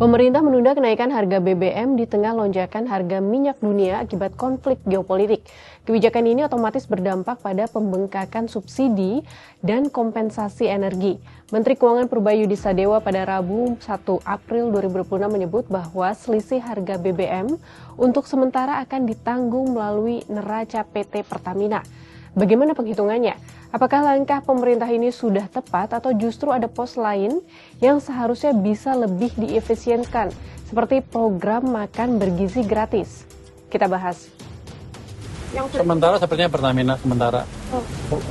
Pemerintah menunda kenaikan harga BBM di tengah lonjakan harga minyak dunia akibat konflik geopolitik. Kebijakan ini otomatis berdampak pada pembengkakan subsidi dan kompensasi energi. Menteri Keuangan Purbaya Sadewa pada Rabu 1 April 2026 menyebut bahwa selisih harga BBM untuk sementara akan ditanggung melalui neraca PT Pertamina. Bagaimana penghitungannya? Apakah langkah pemerintah ini sudah tepat atau justru ada pos lain yang seharusnya bisa lebih diefisienkan, seperti program makan bergizi gratis? Kita bahas. Sementara sepertinya Pertamina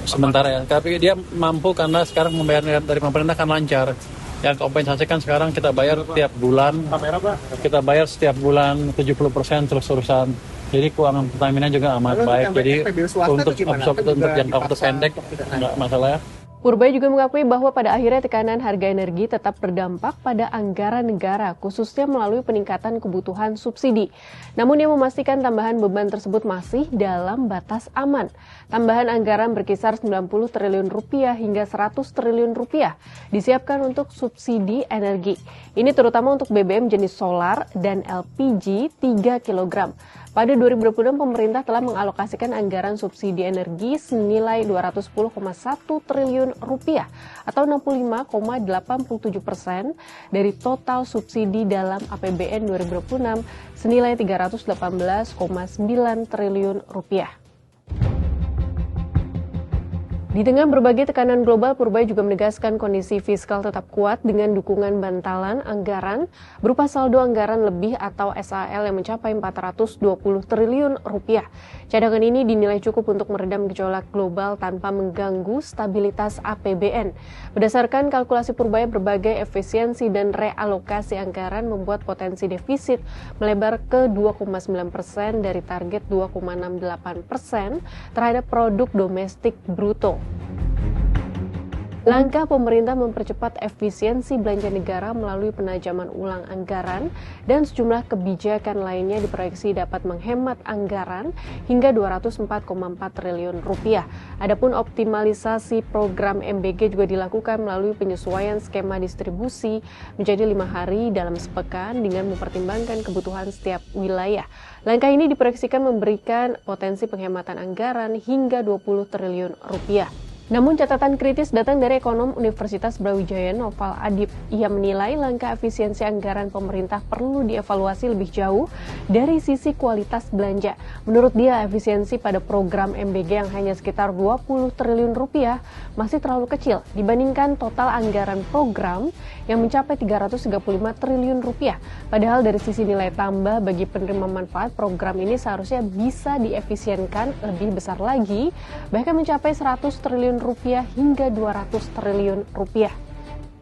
sementara ya, tapi dia mampu karena sekarang membayar dari pemerintah kan lancar. Yang kompensasi kan sekarang kita bayar tiap bulan, setiap bulan 70% terus-terusan. Jadi keuangan Pertamina juga amat baik. Jadi untuk jangka waktu pendek nggak masalah ya. Purbaya juga mengakui bahwa pada akhirnya tekanan harga energi tetap berdampak pada anggaran negara, khususnya melalui peningkatan kebutuhan subsidi. Namun ia memastikan tambahan beban tersebut masih dalam batas aman. Tambahan anggaran berkisar 90 triliun rupiah hingga 100 triliun rupiah disiapkan untuk subsidi energi. Ini terutama untuk BBM jenis solar dan LPG 3 kg. Pada 2026, pemerintah telah mengalokasikan anggaran subsidi energi senilai 210,1 triliun rupiah atau 65,87% dari total subsidi dalam APBN 2026 senilai 318,9 triliun rupiah. Di tengah berbagai tekanan global, Purbaya juga menegaskan kondisi fiskal tetap kuat dengan dukungan bantalan anggaran berupa saldo anggaran lebih atau SAL yang mencapai 420 triliun rupiah. Cadangan ini dinilai cukup untuk meredam gejolak global tanpa mengganggu stabilitas APBN. Berdasarkan kalkulasi Purbaya, berbagai efisiensi dan realokasi anggaran membuat potensi defisit melebar ke 2,9% dari target 2,68% terhadap produk domestik bruto. Langkah pemerintah mempercepat efisiensi belanja negara melalui penajaman ulang anggaran dan sejumlah kebijakan lainnya diproyeksi dapat menghemat anggaran hingga 204,4 triliun rupiah. Adapun optimalisasi program MBG juga dilakukan melalui penyesuaian skema distribusi menjadi 5 hari dalam sepekan dengan mempertimbangkan kebutuhan setiap wilayah. Langkah ini diproyeksikan memberikan potensi penghematan anggaran hingga 20 triliun rupiah. Namun catatan kritis datang dari ekonom Universitas Brawijaya Noval Adib. Ia menilai langkah efisiensi anggaran pemerintah perlu dievaluasi lebih jauh dari sisi kualitas belanja. Menurut dia, efisiensi pada program MBG yang hanya sekitar 20 triliun rupiah masih terlalu kecil dibandingkan total anggaran program yang mencapai 335 triliun rupiah. Padahal dari sisi nilai tambah bagi penerima manfaat, program ini seharusnya bisa diefisienkan lebih besar lagi, bahkan mencapai 100 triliun rupiah hingga 200 triliun rupiah.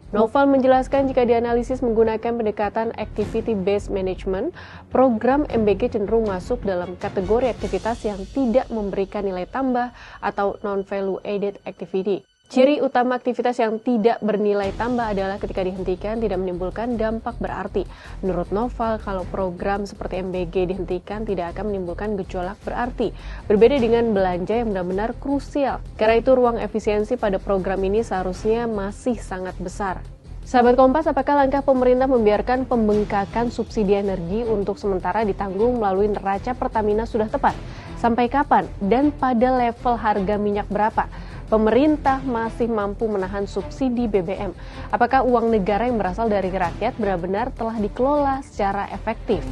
Noval menjelaskan jika dianalisis menggunakan pendekatan activity based management, program MBG cenderung masuk dalam kategori aktivitas yang tidak memberikan nilai tambah atau non-value added activity. Ciri utama aktivitas yang tidak bernilai tambah adalah ketika dihentikan tidak menimbulkan dampak berarti. Menurut Noval, kalau program seperti MBG dihentikan tidak akan menimbulkan gejolak berarti. Berbeda dengan belanja yang benar-benar krusial. Karena itu ruang efisiensi pada program ini seharusnya masih sangat besar. Sahabat Kompas, apakah langkah pemerintah membiarkan pembengkakan subsidi energi untuk sementara ditanggung melalui neraca Pertamina sudah tepat? Sampai kapan? Dan pada level harga minyak berapa? Pemerintah masih mampu menahan subsidi BBM. Apakah uang negara yang berasal dari rakyat benar-benar telah dikelola secara efektif?